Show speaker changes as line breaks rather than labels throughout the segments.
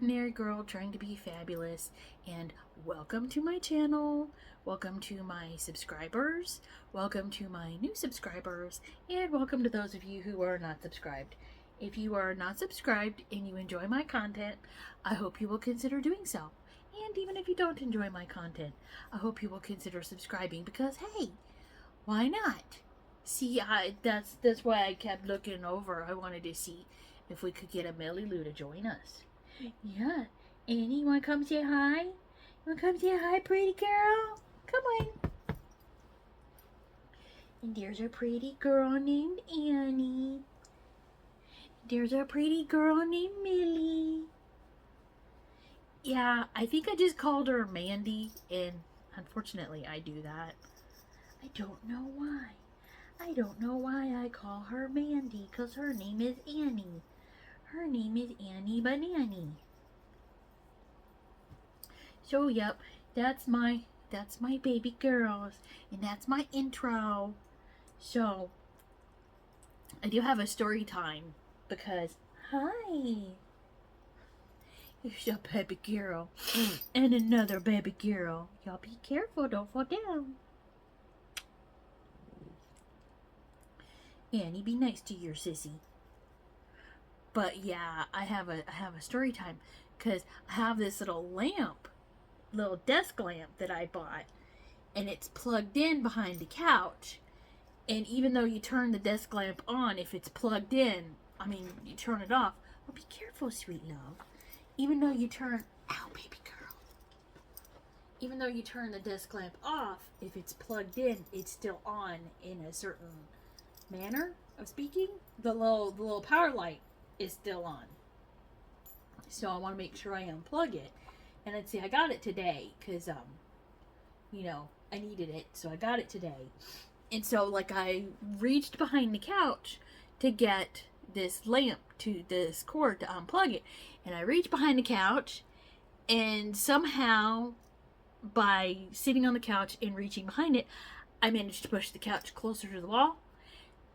ordinary girl trying to be fabulous, and welcome to my channel. Welcome to my subscribers. Welcome to my new subscribers, and welcome to those of you who are not subscribed. If you are not subscribed and you enjoy my content, I hope you will consider doing so. And even if you don't enjoy my content, I hope you will consider subscribing because, hey, why not? See, that's why I kept looking over. I wanted to see if we could get a Millie Lou to join us. Yeah. Annie, you want to come say hi? You want to come say hi, pretty girl? Come on. And there's our pretty girl named Annie. There's our pretty girl named Millie. Yeah, I think I just called her Mandy, and unfortunately I do that. I don't know why. I don't know why I call her Mandy, because her name is Annie. Her name is Annie Banani. So, yep, that's my baby girls, and that's my intro. So, I do have a story time, because, hi, there's a baby girl, and another baby girl. Y'all be careful, don't fall down. Annie, be nice to your sissy. But yeah, I have a story time because I have this little desk lamp that I bought, and it's plugged in behind the couch. And even though you turn the desk lamp on, if it's plugged in, you turn it off. Oh, be careful, sweet love. Even though you turn, ow, baby girl. Even though you turn the desk lamp off, if it's plugged in, it's still on in a certain manner of speaking. The little power light is still on. So I want to make sure I unplug it. And let's see, I got it today because I needed it, so I got it today. And so I reached behind the couch to get this cord to unplug it. And I reached behind the couch, and somehow by sitting on the couch and reaching behind it, I managed to push the couch closer to the wall.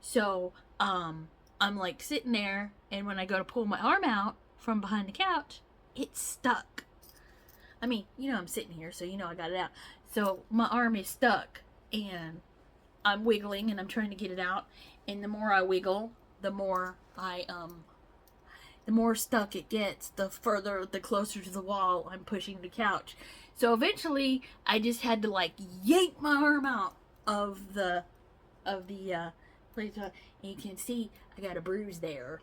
So, I'm sitting there, and when I go to pull my arm out from behind the couch, it's stuck. I'm sitting here, so I got it out. So, my arm is stuck, and I'm wiggling, and I'm trying to get it out. And the more I wiggle, the more stuck it gets, the closer to the wall I'm pushing the couch. So, eventually, I just had to, yank my arm out of the place, and you can see I got a bruise there.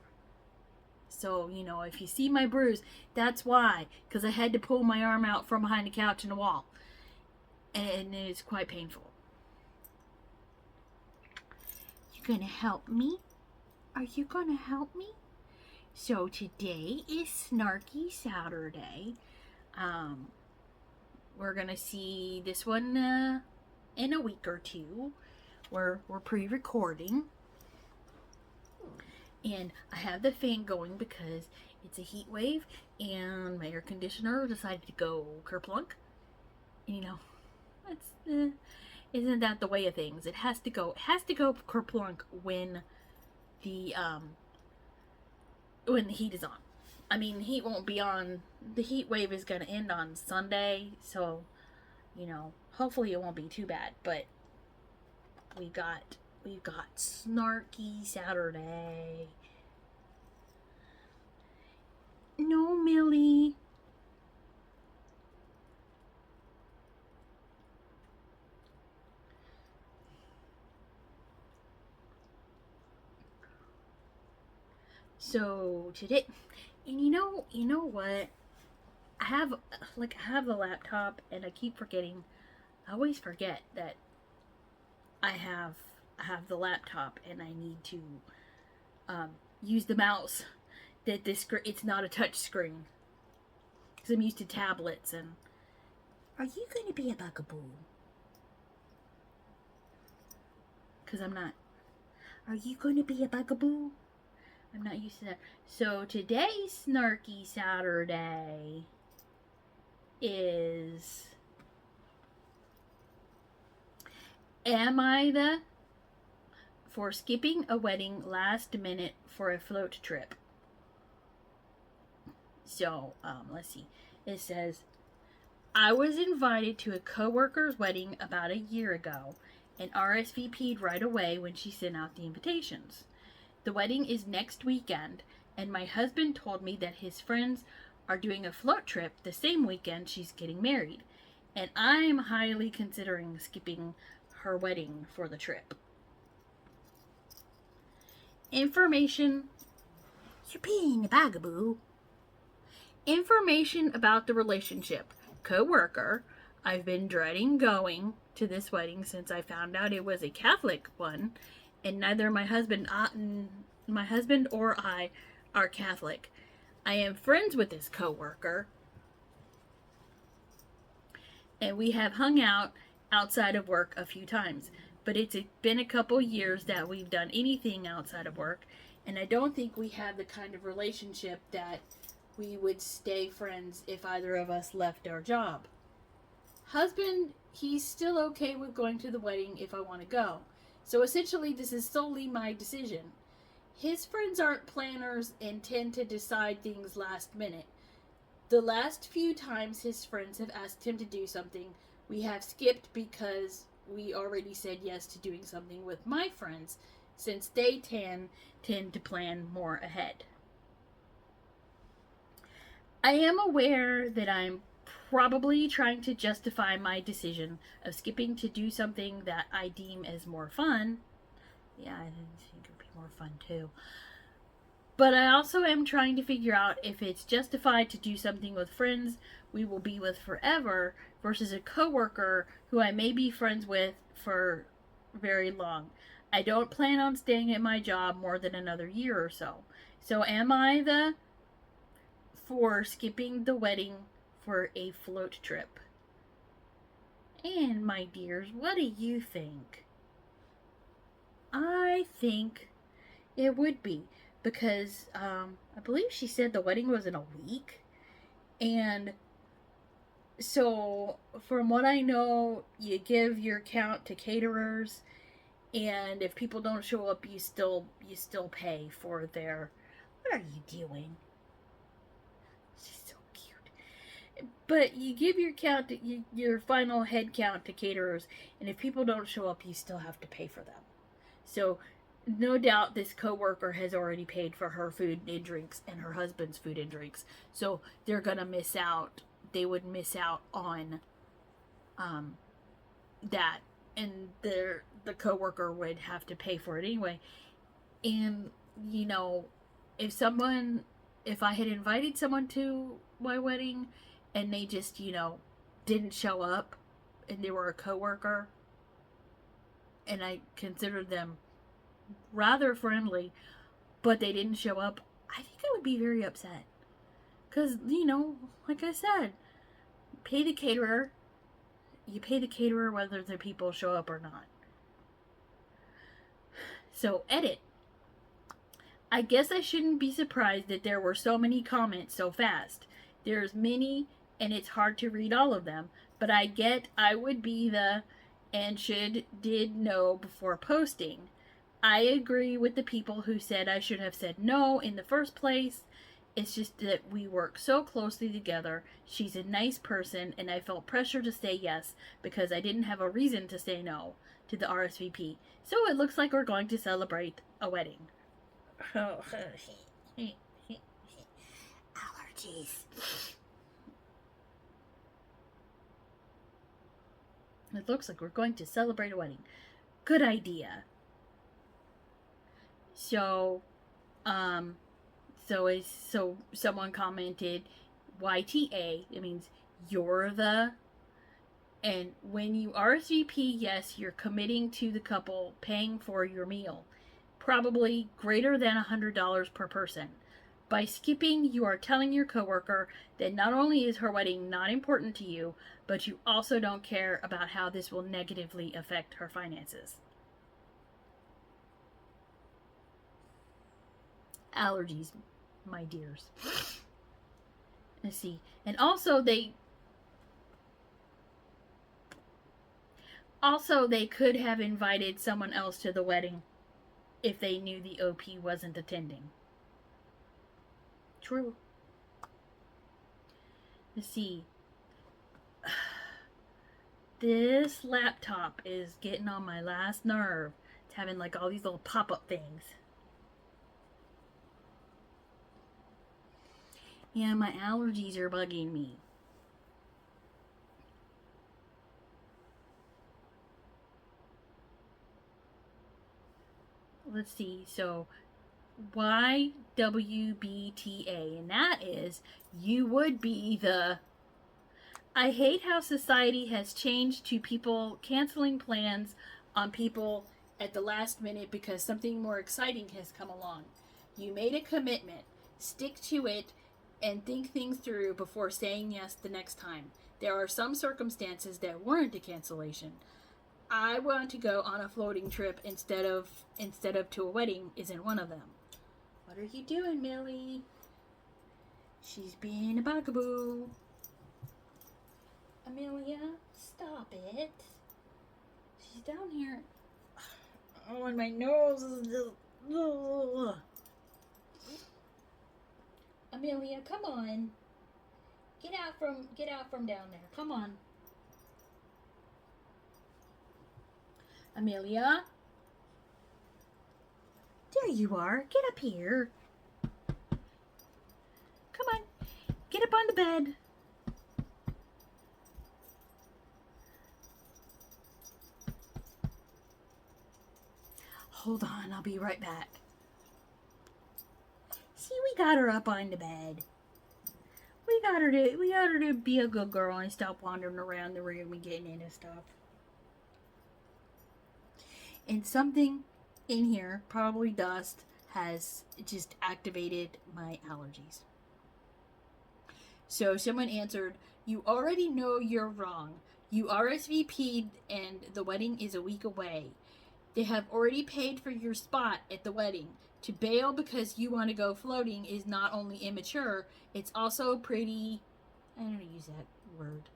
So, if you see my bruise, that's why. Because I had to pull my arm out from behind the couch and the wall. And it's quite painful. You gonna help me? Are you gonna help me? So, today is Snarky Saturday. We're gonna see this one in a week or two. We're pre-recording, and I have the fan going because it's a heat wave, and my air conditioner decided to go kerplunk. It's isn't that the way of things? It has to go kerplunk when the heat is on. The heat won't be on. The heat wave is gonna end on Sunday, so hopefully it won't be too bad, but we've got Snarky Saturday. No, Millie. So today, and you know what? I have a laptop, and I keep forgetting. I always forget that I have the laptop, and I need to use the mouse. It's not a touch screen, because I'm used to tablets. And are you going to be a bugaboo? Because I'm not. Are you going to be a bugaboo? I'm not used to that. So today's Snarky Saturday is, am I the for skipping a wedding last minute for a float trip? So, let's see. It says, I was invited to a coworker's wedding about a year ago and RSVP'd right away when she sent out the invitations. The wedding is next weekend, and my husband told me that his friends are doing a float trip the same weekend she's getting married, and I'm highly considering skipping her wedding for the trip. Information. You're being a bugaboo. Information about the relationship. Co-worker. I've been dreading going to this wedding since I found out it was a Catholic one, and neither my husband or I are Catholic. I am friends with this co-worker, and we have hung out outside of work a few times, but it's been a couple years that we've done anything outside of work, and I don't think we have the kind of relationship that we would stay friends if either of us left our job. Husband, he's still okay with going to the wedding if I want to go. So essentially, this is solely my decision. His friends aren't planners and tend to decide things last minute. The last few times his friends have asked him to do something, we have skipped because we already said yes to doing something with my friends, since they tend to plan more ahead. I am aware that I'm probably trying to justify my decision of skipping to do something that I deem as more fun. Yeah, I think it would be more fun too. But I also am trying to figure out if it's justified to do something with friends we will be with forever versus a coworker who I may be friends with for very long. I don't plan on staying at my job more than another year or so. So am I for skipping the wedding for a float trip? And my dears, what do you think? I think it would be, because I believe she said the wedding was in a week, and so from what I know, you give your count to caterers, and if people don't show up, you still pay for their. What are you doing? She's so cute. But you give your count to, your final head count to caterers, and if people don't show up, you still have to pay for them. So no doubt this coworker has already paid for her food and drinks and her husband's food and drinks. So they're gonna miss out. They would miss out on that, and the coworker would have to pay for it anyway. And you know, if I had invited someone to my wedding and they just, didn't show up, and they were a coworker, and I considered them rather friendly, but they didn't show up, I think I would be very upset. Because, like I said, pay the caterer. You pay the caterer whether the people show up or not. So, edit. I guess I shouldn't be surprised that there were so many comments so fast. There's many, and it's hard to read all of them, but I would be and did know before posting. I agree with the people who said I should have said no in the first place. It's just that we work so closely together. She's a nice person, and I felt pressure to say yes because I didn't have a reason to say no to the RSVP. So it looks like we're going to celebrate a wedding. Allergies. It looks like we're going to celebrate a wedding. Good idea. So someone commented YTA. It means you're the. And when you RSVP, yes, you're committing to the couple paying for your meal. Probably greater than $100 per person. By skipping, you are telling your coworker that not only is her wedding not important to you, but you also don't care about how this will negatively affect her finances. Allergies, my dears. Let's see. And also they could have invited someone else to the wedding if they knew the OP wasn't attending. True. Let's see. This laptop is getting on my last nerve. It's having like all these little pop-up things. Yeah, my allergies are bugging me. Let's see. So, YWBTA, and that is you would be the. I hate how society has changed to people canceling plans on people at the last minute because something more exciting has come along. You made a commitment, stick to it, and think things through before saying yes the next time. There are some circumstances that warrant a cancellation. I want to go on a floating trip instead of to a wedding isn't one of them. What are you doing, Millie? She's being a bugaboo. Amelia, stop it. She's down here. Oh, and my nose is just. Ugh. Amelia, come on. Get out from down there. Come on. Amelia. There you are. Get up here. Come on. Get up on the bed. Hold on, I'll be right back. See, we got her up on the bed. We got her to be a good girl and stop wandering around the room and getting into stuff. And something in here, probably dust, has just activated my allergies. So someone answered, you already know you're wrong. You RSVP'd and the wedding is a week away. They have already paid for your spot at the wedding. To bail because you want to go floating is not only immature, it's also pretty, I don't use that word,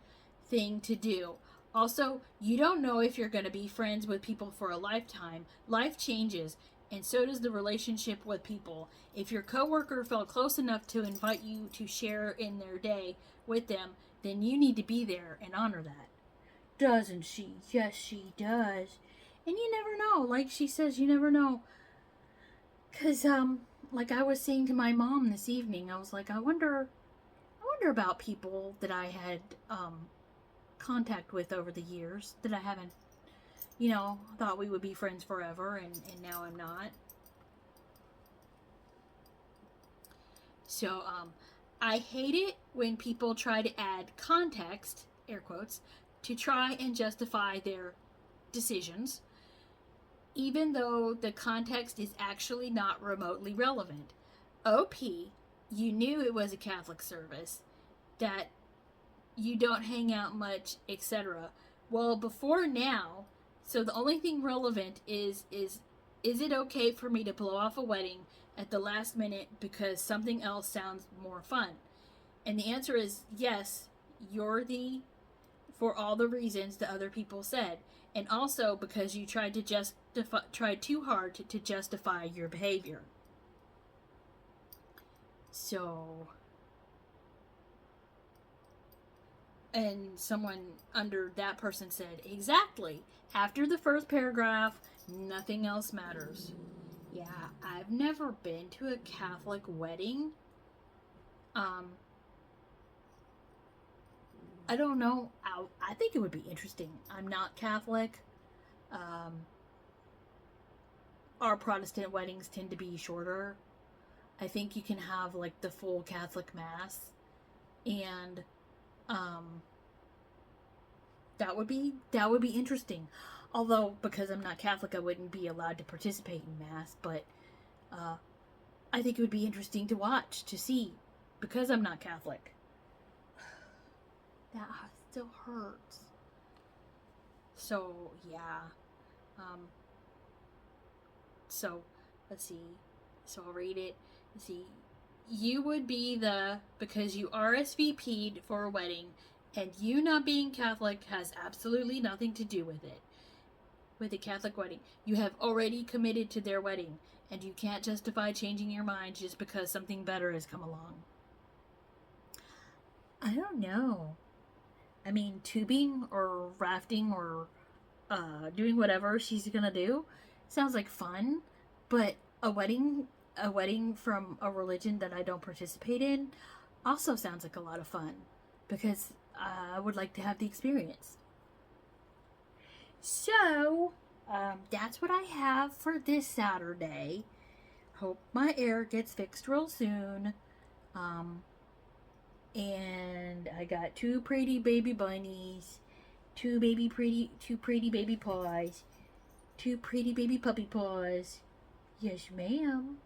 thing to do. Also, you don't know if you're going to be friends with people for a lifetime. Life changes, and so does the relationship with people. If your coworker felt close enough to invite you to share in their day with them, then you need to be there and honor that. Doesn't she? Yes, she does. And you never know. Like she says, you never know. Because, like I was saying to my mom this evening, I was like, I wonder about people that I had, contact with over the years that I haven't, thought we would be friends forever, and now I'm not. So, I hate it when people try to add context, air quotes, to try and justify their decisions, even though the context is actually not remotely relevant. OP, you knew it was a Catholic service, that you don't hang out much, etc. Well, before now, so the only thing relevant is it okay for me to blow off a wedding at the last minute because something else sounds more fun? And the answer is yes, for all the reasons that other people said. And also because you tried too hard to justify your behavior. So, and someone under that person said, exactly. After the first paragraph, nothing else matters. Yeah, I've never been to a Catholic wedding. I don't know. I think it would be interesting. I'm not Catholic. Our Protestant weddings tend to be shorter. I think you can have like the full Catholic Mass, and that would be interesting. Although because I'm not Catholic, I wouldn't be allowed to participate in Mass. But I think it would be interesting to watch, to see, because I'm not Catholic. That still hurts. So, yeah. So, let's see. So, I'll read it. Let's see. You would be because you RSVP'd for a wedding, and you not being Catholic has absolutely nothing to do with it. With a Catholic wedding. You have already committed to their wedding, and you can't justify changing your mind just because something better has come along. I don't know. I mean, tubing or rafting or doing whatever she's gonna do sounds like fun, but a wedding from a religion that I don't participate in, also sounds like a lot of fun because I would like to have the experience. So, that's what I have for this Saturday. Hope my air gets fixed real soon. Um, and I got two pretty baby bunnies, two pretty baby paws, two pretty baby puppy paws. Yes, ma'am.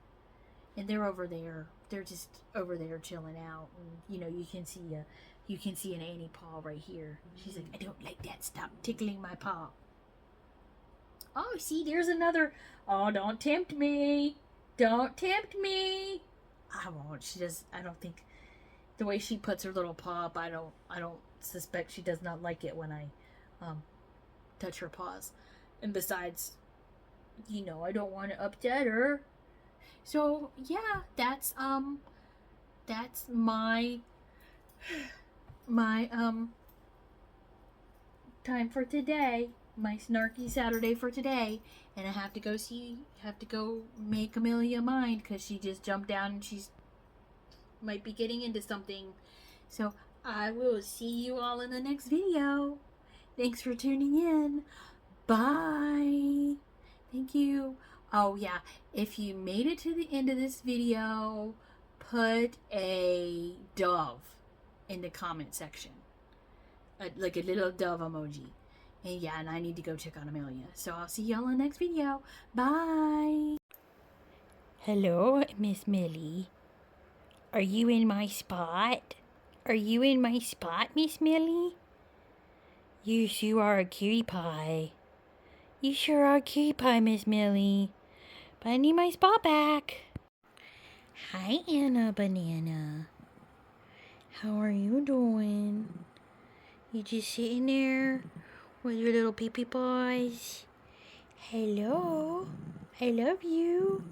And they're over there. They're just over there chilling out. And, you know, you can see an Annie paw right here. She's like, I don't like that. Stop tickling my paw. Oh, see, there's another. Oh, don't tempt me. Don't tempt me. I won't. She does. I don't think the way she puts her little paw up. I don't suspect she does not like it when I touch her paws. And besides, you know, I don't want to upset her. So yeah, that's my my time for today. My snarky Saturday for today, and I have to go make Amelia mine because she just jumped down and she's might be getting into something. So I will see you all in the next video. Thanks for tuning in. Bye. Thank you. Oh yeah, if you made it to the end of this video, put a dove in the comment section, like a little dove emoji. And yeah, and I need to go check on Amelia. So I'll see y'all in the next video. Bye. Hello, Miss Millie. Are you in my spot? Are you in my spot, Miss Millie? Yes, you are a cutie pie. You sure are a cutie pie, Miss Millie. But I need my spot back. Hi, Anna Banana. How are you doing? You just sitting there with your little pee-pee paws? Hello. I love you.